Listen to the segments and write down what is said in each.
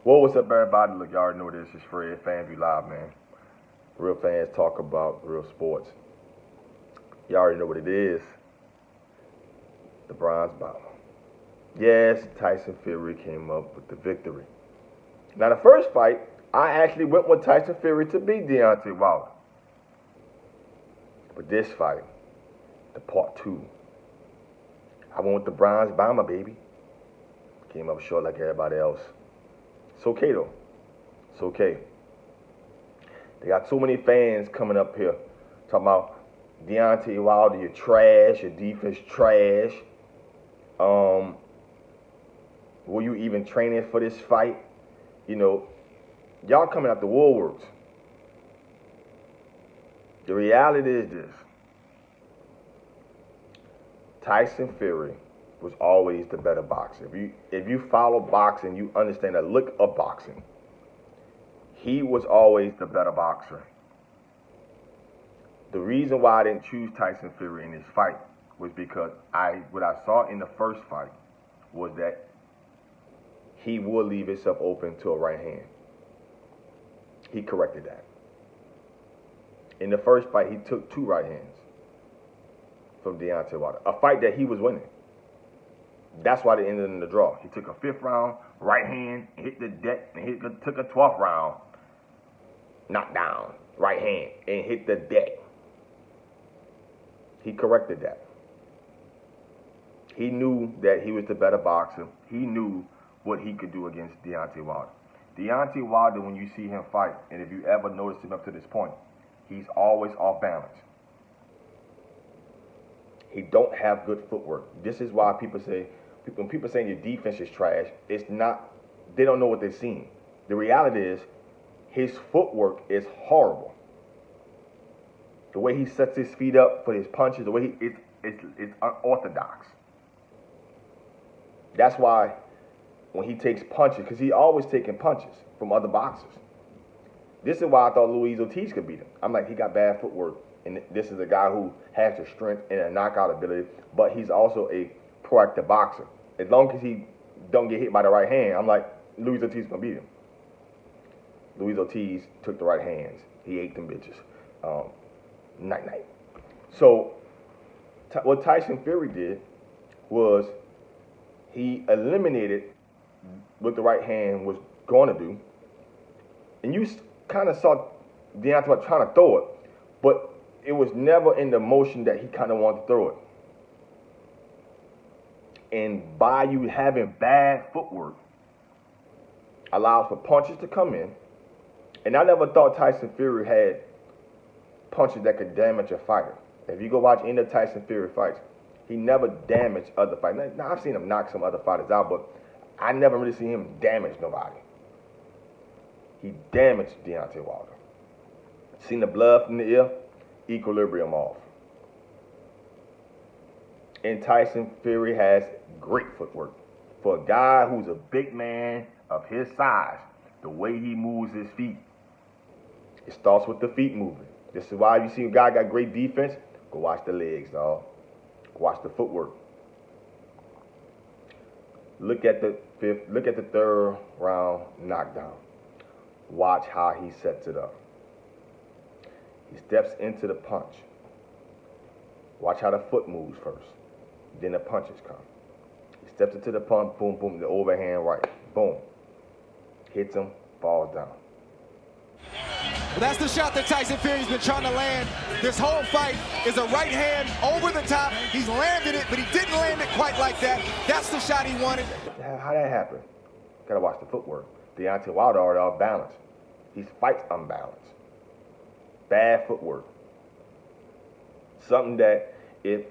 Well, what's up, everybody? Look, you already know this is Fred, FanView Live, man. Real fans talk about real sports. You already know what it is. The bronze bomber. Yes, Tyson Fury came up with the victory. Now, the first fight, I actually went with Tyson Fury to beat Deontay Wilder. But this fight, the part two, I went with the bronze bomber, baby. Came up short like everybody else. It's okay, though. It's okay. They got so many fans coming up here talking about Deontay Wilder, you're trash, your defense trash. Were you even training for this fight? You know, y'all coming out the woolworks. The reality is this. Tyson Fury was always the better boxer. If you follow boxing, you understand the look of boxing. He was always the better boxer. The reason why I didn't choose Tyson Fury in this fight was because what I saw in the first fight was that he would leave himself open to a right hand. He corrected that. In the first fight, he took 2 right hands from Deontay Wilder, a fight that he was winning. That's why they ended in the draw. He took a 5th round right hand, hit the deck, and took a 12th round knockdown right hand and hit the deck. He corrected that. He knew that he was the better boxer. He knew what he could do against Deontay Wilder. Deontay Wilder, when you see him fight, and if you ever noticed him up to this point, he's always off balance. He don't have good footwork. This is why when people saying your defense is trash, it's not, they don't know what they're seeing. The reality is, his footwork is horrible. The way he sets his feet up for his punches, the way it's unorthodox. That's why when he takes punches, because he always taking punches from other boxers. This is why I thought Luis Ortiz could beat him. I'm like, he got bad footwork. And this is a guy who has the strength and a knockout ability, but he's also a proactive boxer. As long as he don't get hit by the right hand, I'm like, Luis Ortiz gonna beat him. Luis Ortiz took the right hands. He ate them bitches. Night. So what Tyson Fury did was he eliminated what the right hand was going to do. And you kind of saw Deontay trying to throw it, but it was never in the motion that he kind of wanted to throw it. And by you having bad footwork, allows for punches to come in. And I never thought Tyson Fury had punches that could damage a fighter. If you go watch any of Tyson Fury fights, he never damaged other fighters. Now, I've seen him knock some other fighters out, but I never really seen him damage nobody. He damaged Deontay Wilder. Seen the blood from the ear, equilibrium off. And Tyson Fury has great footwork. For a guy who's a big man of his size, the way he moves his feet, it starts with the feet moving. This is why you see a guy got great defense, go watch the legs, dog. Watch the footwork. Look at the 3rd round knockdown. Watch how he sets it up. He steps into the punch. Watch how the foot moves first. Then the punches come. He steps into the punch, boom, boom, the overhand right, boom. Hits him, falls down. Well, that's the shot that Tyson Fury's been trying to land. This whole fight is a right hand over the top. He's landed it, but he didn't land it quite like that. That's the shot he wanted. How that happen? Gotta watch the footwork. Deontay Wilder already off balance. He fights unbalanced. Bad footwork. Something that if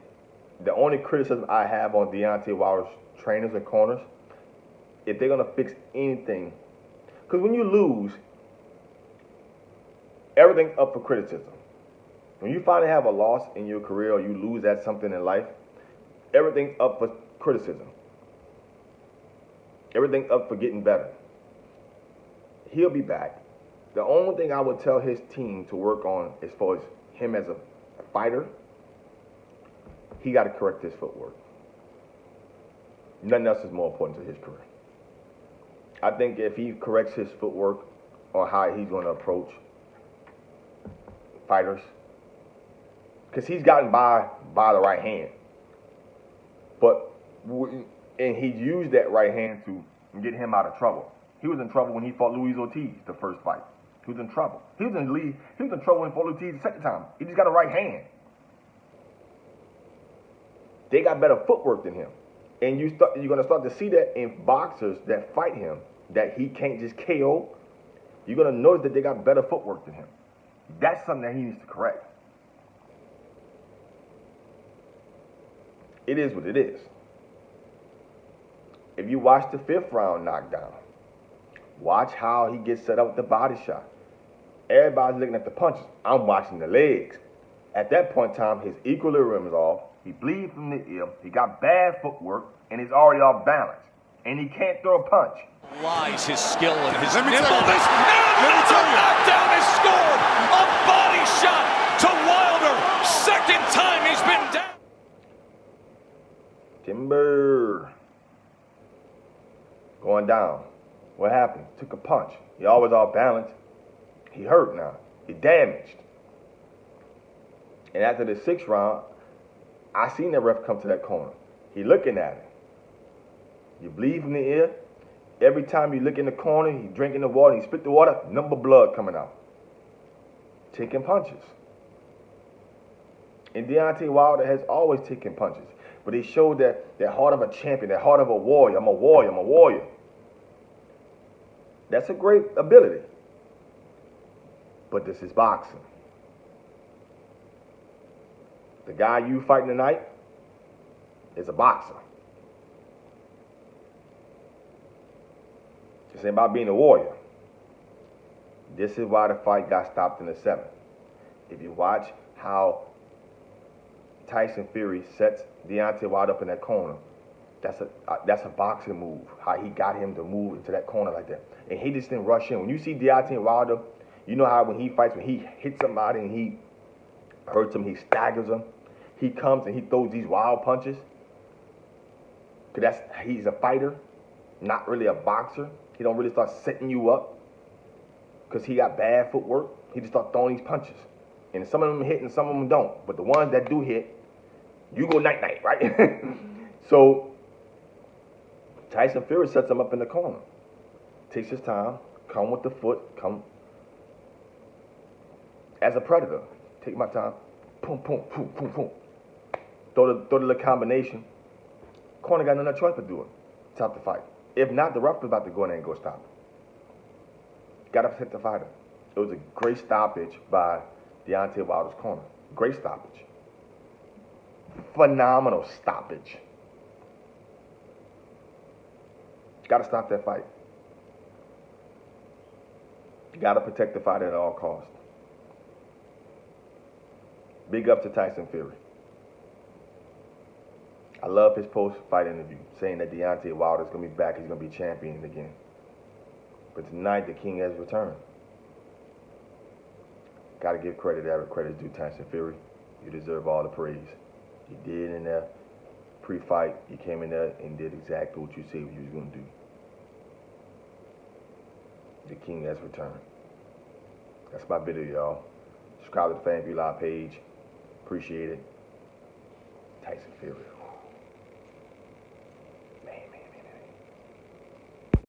the only criticism I have on Deontay Wilder's trainers and corners, if they're gonna fix anything, because when you lose, everything's up for criticism. When you finally have a loss in your career or you lose at something in life, everything's up for criticism. Everything's up for getting better. He'll be back. The only thing I would tell his team to work on as far as him as a fighter, he got to correct his footwork. Nothing else is more important to his career. I think if he corrects his footwork on how he's going to approach fighters, because he's gotten by the right hand, and he used that right hand to get him out of trouble. He was in trouble when he fought Luis Ortiz the first fight. He was in trouble. He was in trouble when he fought Ortiz the second time. He just got a right hand. They got better footwork than him. And you're going to start to see that in boxers that fight him, that he can't just KO. You're going to notice that they got better footwork than him. That's something that he needs to correct. It is what it is. If you watch the 5th round knockdown, watch how he gets set up with the body shot. Everybody's looking at the punches. I'm watching the legs. At that point in time, his equilibrium is off. He bleeds from the ear. He got bad footwork, and he's already off balance. And he can't throw a punch. Lies his skill and his Let me tell nimbleness. you. Another knockdown is scored. A body shot to Wilder. Second time he's been down. Timber. Going down. What happened? Took a punch. He always off balance. He hurt now. He damaged. And after the 6th round, I seen the ref come to that corner. He looking at it. You bleed from the ear. Every time you look in the corner, he drinking the water, he spit the water, number blood coming out. Taking punches. And Deontay Wilder has always taken punches. But he showed that heart of a champion, that heart of a warrior. I'm a warrior, I'm a warrior. That's a great ability. But this is boxing. The guy you fighting tonight is a boxer. This ain't about being a warrior. This is why the fight got stopped in the 7th. If you watch how Tyson Fury sets Deontay Wilder up in that corner, that's a boxing move. How he got him to move into that corner like that. And he just didn't rush in. When you see Deontay Wilder, you know how when he fights, when he hits somebody and he hurts him, he staggers him. He comes and he throws these wild punches. Because he's a fighter, not really a boxer. He don't really start setting you up because he got bad footwork. He just start throwing these punches. And some of them hit and some of them don't. But the ones that do hit, you go night-night, right? So Tyson Fury sets him up in the corner. Takes his time, come with the foot, come as a predator. Take my time, boom, boom, boom, boom, boom. Throw the little combination. Corner got no choice but do it. Stop the fight. If not, the ref is about to go in there and go stop it. Got to protect the fighter. It was a great stoppage by Deontay Wilder's corner. Great stoppage. Phenomenal stoppage. Got to stop that fight. You got to protect the fighter at all costs. Big up to Tyson Fury. I love his post-fight interview, saying that Deontay Wilder is going to be back. He's going to be champion again. But tonight, the king has returned. Got to give credit where credit due, Tyson Fury. You deserve all the praise. You did in there pre-fight. You came in there and did exactly what you said you was going to do. The king has returned. That's my video, y'all. Subscribe to the Fan View Live page. Appreciate it. Tyson Fury.